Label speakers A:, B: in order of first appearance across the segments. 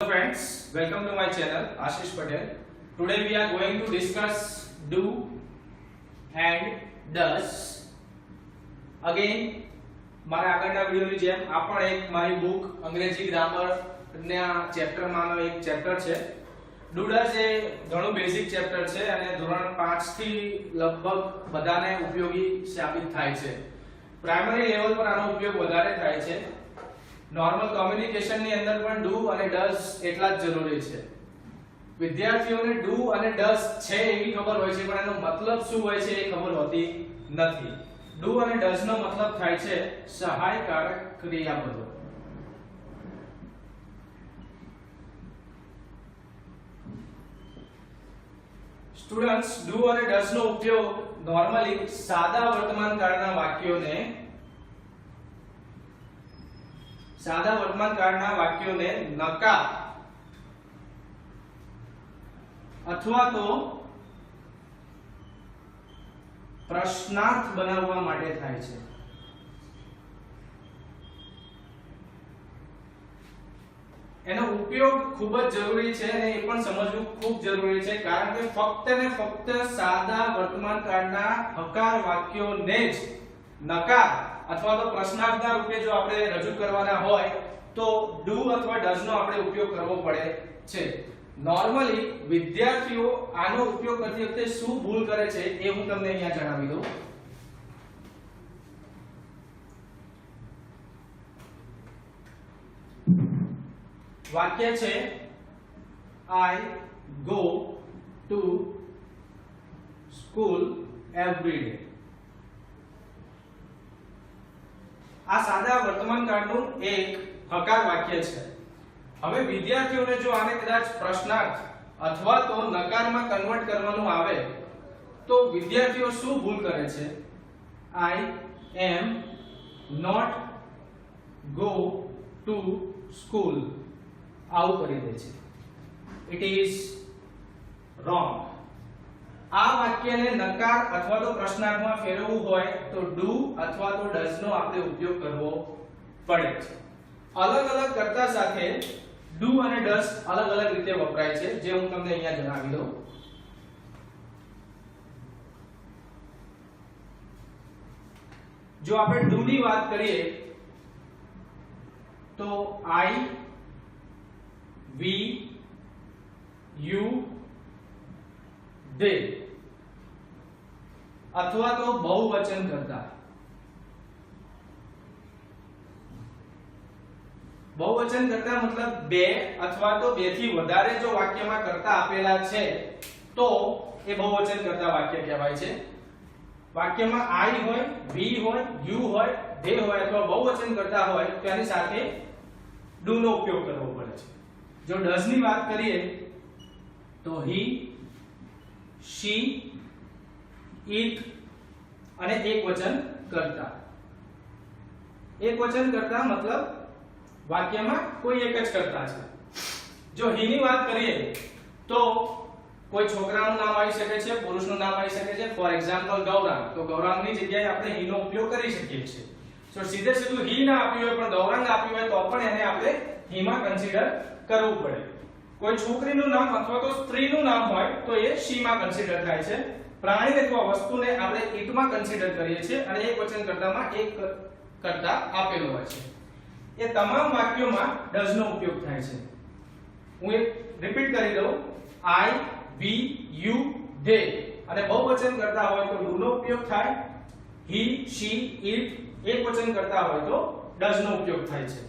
A: Friends, welcome to my channel Ashish Patel. Today we are going to discuss do and does. Again, મારા આગળના વિડિયોની જેમ આ પણ એક મારી બુક અંગ્રેજી ગ્રામર ના ચેપ્ટર માંનો એક ચેપ્ટર છે. do does એ ઘણું બેઝિક ચેપ્ટર છે અને ધોરણ 5 થી લગભગ બધાને ઉપયોગી સાબિત થાય છે. પ્રાઇમરી લેવલ પર આનો ઉપયોગ વધારે થાય છે. નોર્મલ કોમ્યુનિકેશન ની અંદર પણ do અને does એટલા જ જરૂરી છે. વિદ્યાર્થીઓને do અને does છે એવી ખબર હોય છે પણ એનો મતલબ શું હોય છે એ ખબર હોતી નથી. do અને does નો મતલબ થાય છે સહાયકારક ક્રિયાપદો. સ્ટુડન્ટ્સ, do અને does નો ઉપયોગ નોર્મલી સાદા વર્તમાન કાળના વાક્યોને નકાર અથવા તો પ્રશ્નાર્થ બનાવવા માટે થાય છે. એનો ઉપયોગ ખૂબ જ જરૂરી છે અને એ પણ સમજવું ખૂબ જરૂરી છે કારણ કે ફક્ત ને ફક્ત સાદા વર્તમાન કાળના હકાર વાક્યોને જ નકાર અથવા તો પ્રશ્નાર્થના રૂપે જો આપણે રજૂ કરવાના હોય તો do અથવા does નો આપણે ઉપયોગ કરવો પડે છે. નોર્મલી વિદ્યાર્થીઓ આનો ઉપયોગ કરતી વખતે શું ભૂલ કરે છે એ હું તમને અહીંયા જણાવી દઉં. વાક્ય છે I go to school every day. આ સાદા વર્તમાન કાળનું એક હકાર વાક્ય છે. હવે વિદ્યાર્થીઓને જો આને કદાચ પ્રશ્નાર્થ અથવા તો નકારમાં કન્વર્ટ કરવાનું આવે તો વિદ્યાર્થીઓ શું ભૂલ કરે છે? I am not go to school આવું કરી દે છે. It is wrong. આ વાક્યને નકાર અથવા તો પ્રશ્નાર્થમાં ફેરવવું હોય તો do અથવા તો does નો આપણે ઉપયોગ કરવો પડે છે. અલગ અલગ કર્તા સાથે do અને does અલગ અલગ રીતે વપરાય છે જે હું તમને અહીંયા જણાવી દઉં. જો આપણે do ની વાત કરીએ તો I, we, you, they અથવા તો બહુવચન કરતા. બહુવચન કરતા મતલબ બે અથવા તો બે થી વધારે જો વાક્યમાં કરતા આપેલા છે તો એ બહુવચન કરતા વાક્ય કહેવાય છે. વાક્યમાં I હોય, we હોય, you હોય, they હોય અથવા બહુવચન કરતા હોય તો એની સાથે do નો ઉપયોગ કરવો પડે છે. જો does ની વાત કરીએ તો he, she, it અને એકવચન કરતા. એકવચન કરતા મતલબ વાક્યમાં કોઈ એક જ કરતા છે. જો he ની વાત કરીએ તો કોઈ છોકરાનું નામ આવી શકે છે, પુરુષનું નામ આવી શકે છે. ફોર એક્ઝામ્પલ ગૌરાંગ, તો ગૌરાંગની જગ્યાએ આપણે he નો ઉપયોગ કરી શકીએ છીએ. જો સીધે સીધું he ના આપ્યું હોય પણ ગૌરાંગ આપ્યું હોય તો પણ એને આપણે he માં કન્સિડર કરવું પડે. કોઈ છોકરીનું નામ અથવા તો સ્ત્રીનું નામ હોય તો એ she માં કન્સિડર થાય છે. પ્રાણી અથવા વસ્તુને આપણે it માં કન્સિડર કરીએ છીએ અને એકવચન કર્તામાં એક કર્તા આપેલો હોય છે. એ તમામ વાક્યોમાં does નો ઉપયોગ થાય છે. હું એક રિપીટ કરી દઉં. I, we, you, they અને બહુવચન કરતા હોય તો do નો ઉપયોગ થાય. he, she, it એકવચન કરતા હોય તો does નો ઉપયોગ થાય છે.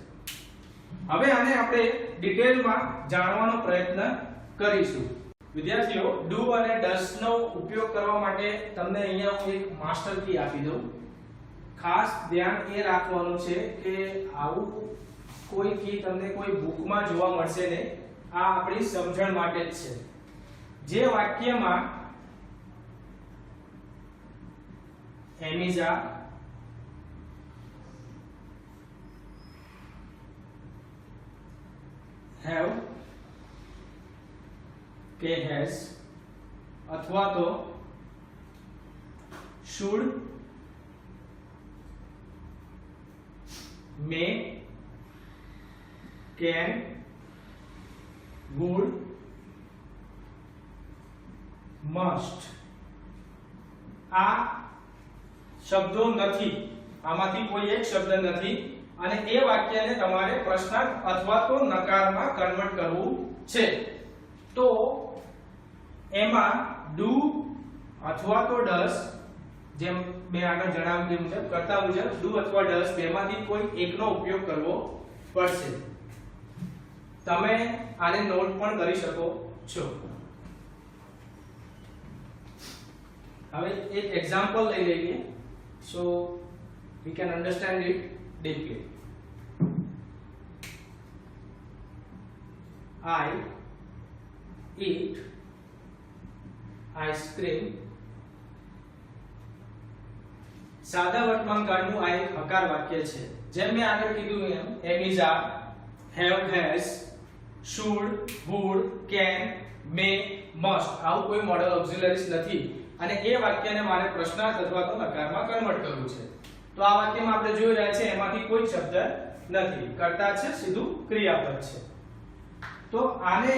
A: હવે આને આપણે ડિટેલમાં જાણવાનો પ્રયત્ન કરીશું. વિદ્યાર્થીઓ, do અને does નો ઉપયોગ કરવા માટે તમને અહીંયા હું એક માસ્ટર કી આપી દઉં. ખાસ ધ્યાન એ રાખવાનું છે કે આવું કોઈ કી તમને કોઈ બુકમાં જોવા મળશે ને. આ આપણી સમજણ માટે જ છે. જે વાક્યમાં એમિઝા, have કે has અથવા તો should, may, can, would, must. આ શબ્દો નથી, આમાંથી કોઈ એક શબ્દ નથી અને એ વાક્યને તમારે પ્રશ્નાર્થ અથવા તો નકારમાં કન્વર્ટ કરવું છે. તો એમાં do અથવા તો does, જેમ મેં આગળ જણાવ્યું તે મુજબ કરતા મુજબ do અથવા does બેમાંથી કોઈ એકનો ઉપયોગ કરવો પડશે. તમે આને નોટ પણ કરી શકો છો. હવે એક એક્ઝામ્પલ લઈ લઈએ so we can understand it deeply. I eat ice cream. સાદા વર્તમાનકાળનું આ એક હકાર વાક્ય છે. જેમ મેં આગળ કીધું એમ is, are, have, has, should, would, can, may, must આવું કોઈ મોડલ ઓક્ઝિલરીઝ નથી અને એ વાક્યને મારે પ્રશ્નાર્થ અથવા તો નકારમાં કન્વર્ટ કરવું છે. તો આ વાક્યમાં આપણે જોઈ રહ્યા છે એમાંથી કોઈ શબ્દ નથી, કર્તા છે, સીધું ક્રિયાપદ છે. તો આને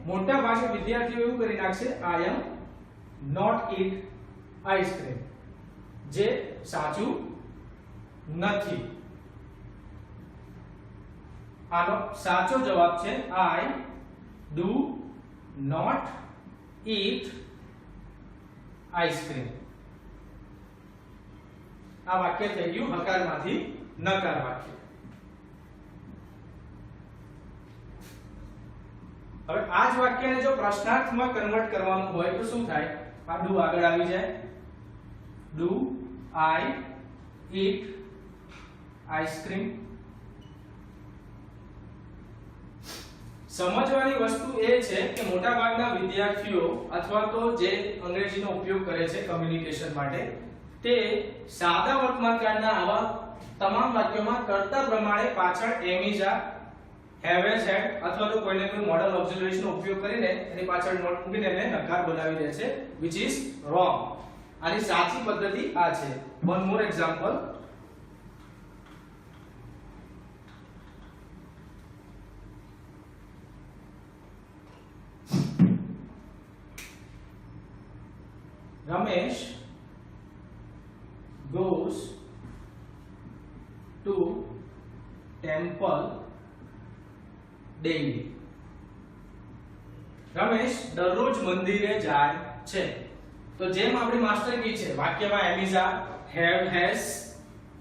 A: મોટા ભાગે વિદ્યાર્થીઓ એવું કરી નાખશે I am not eat ice cream, જે સાચું નથી. આનો સાચો જવાબ છે I do not eat ice cream. આ વાક્ય થઈ ગયું હકારમાંથી નકાર વાક્ય. હવે આ જ વાક્યને જો પ્રશ્નાર્થમાં કન્વર્ટ કરવાનું હોય તો શું થાય? આ do આગળ આવી જાય. Do I eat ice cream? સમજવાની વસ્તુ એ છે કે મોટાભાગના વિદ્યાર્થીઓ અથવા તો જે અંગ્રેજીનો ઉપયોગ કરે છે કમ્યુનિકેશન માટે તે સાદા વર્તમાનકાળના આવા તમામ વાક્યોમાં કર્તા પ્રમાણે પાછળ am is, are, have, has, had અથવા તો કોઈને કોઈ મોડલ ઓક્ઝિલરીઝનો ઉપયોગ કરીને એની પાછળ નોટ મૂકીને એને નકાર બનાવી દે છે, which is wrong. આની સાચી પદ્ધતિ આ છે. one more example. Ramesh goes to temple daily. Ramesh દરરોજ મંદિરે જાય છે. તો જેમ આપણી માસ્ટર કી છે વાક્યમાં am is, are, have, has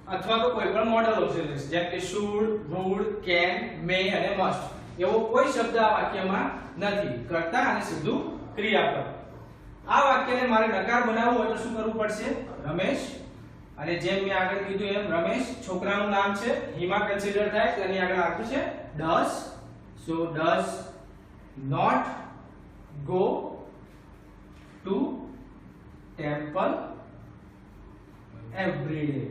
A: અથવા તો કોઈ પણ મોડલ ઓક્ઝિલરીઝ જેમ કે should, would, can, may અને must એવો કોઈ શબ્દ આ વાક્યમાં નથી, કર્તા અને સીધું ક્રિયાપદ. આ વાક્યને મારે નકાર બનાવવું હોય તો શું કરવું પડશે? રમેશ, અને જેમ મેં આગળ કીધું એમ રમેશ છોકરાનું નામ છે, હીમાં કન્સિડર થાય તો એની આગળ આપ્યું છે does. so does not go to temple every day.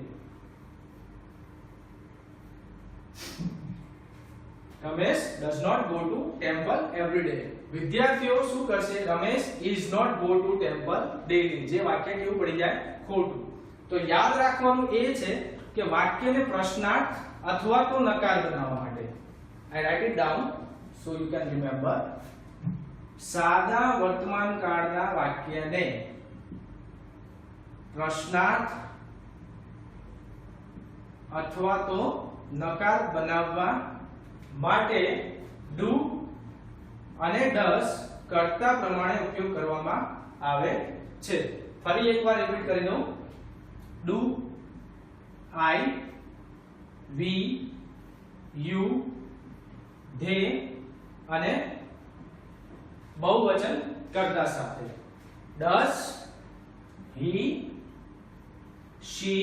A: Ramesh does not go to temple every day. વિદ્યાર્થીઓ શું કરશે? Ramesh is not go to temple daily, જે વાક્ય કેવું પડી જાય? ખોટું. તો યાદ રાખવાનું એ છે કે વાક્યને પ્રશ્નાર્થ અથવા તો નકાર બનાવવા માટે I write it down so you can remember. સાદા વર્તમાન કાળના વાક્યને પ્રશ્નાર્થ અથવા તો નકાર બનાવવા માટે do અને does કર્તા પ્રમાણે ઉપયોગ કરવામાં આવે છે. ફરી એકવાર રિપીટ કરી દઉં. do, I, we, you, they અને બહુવચન કર્તા સાથે. does, he, she,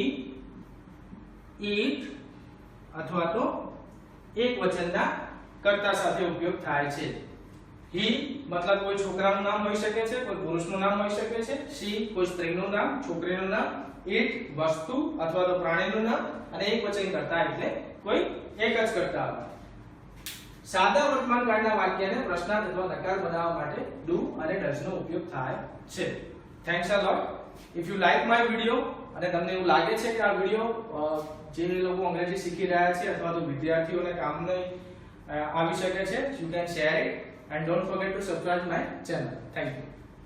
A: it અથવા તો એક વચનના કર્તા સાથે ઉપયોગ થાય છે. he મતલબ કોઈ છોકરાનું નામ હોઈ શકે છે, કોઈ પુરુષનું નામ હોઈ શકે છે. she કોઈ સ્ત્રીનું નામ, છોકરીનું નામ. it વસ્તુ અથવા તો પ્રાણીનું નામ અને એક વચન કર્તા એટલે કોઈ એક જ કર્તા. સાદા વર્તમાન કાળના વાક્યને પ્રશ્નાર્થ અથવા નકાર બનાવવા માટે do અને does નો ઉપયોગ થાય છે. Thanks a lot. If you like my video અને તમને એવું લાગે છે કે આ વિડિયો જે લોકો અંગ્રેજી શીખી રહ્યા છે અથવા તો વિદ્યાર્થીઓને કામ આવી શકે છે, you can share it and don't forget to subscribe my channel. Thank you.